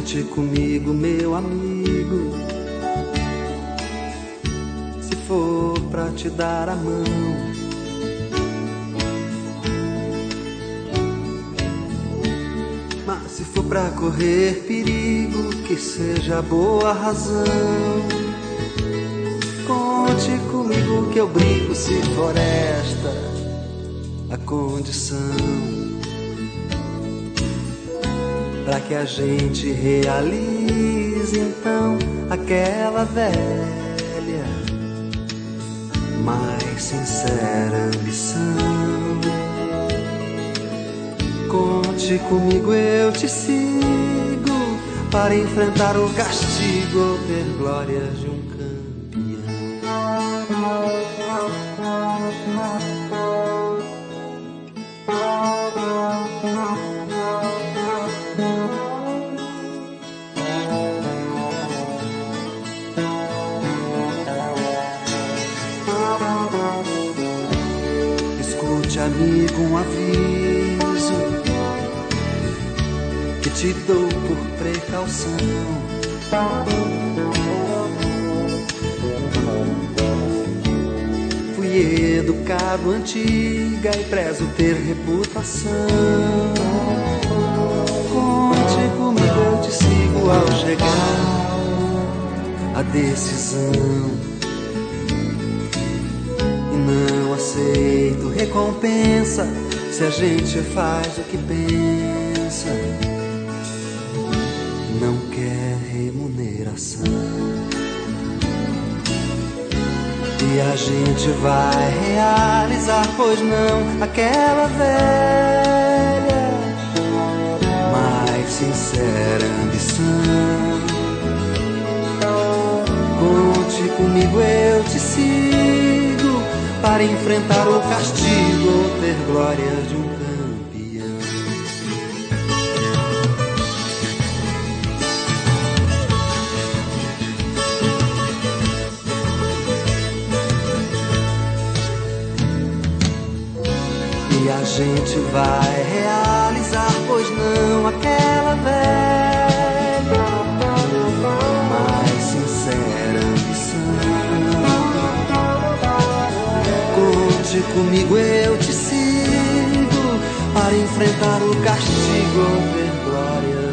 Conte comigo, meu amigo, se for pra te dar a mão. Mas se for pra correr perigo, que seja boa razão. Conte comigo que eu brinco, se for esta a condição, pra que a gente realize então aquela velha, mais sincera ambição. Conte comigo, eu te sigo, para enfrentar o castigo ou ter glórias de um campeão. Escute, amigo, um aviso que te dou por precaução. Fui educado antiga e prezo ter reputação. Conte comigo, eu te sigo ao chegar a decisão. E não aceito recompensa se a gente faz o que pensa, não quer remuneração. E a gente vai realizar, pois não, aquela velha, mais sincera ambição. Conte comigo, eu te sigo, para enfrentar o castigo ou ter glórias de um campeão. E a gente vai realizar, pois não, aquela velha, mais sincera ambição. Conte comigo, eu te sigo, para enfrentar o castigo ou ver glória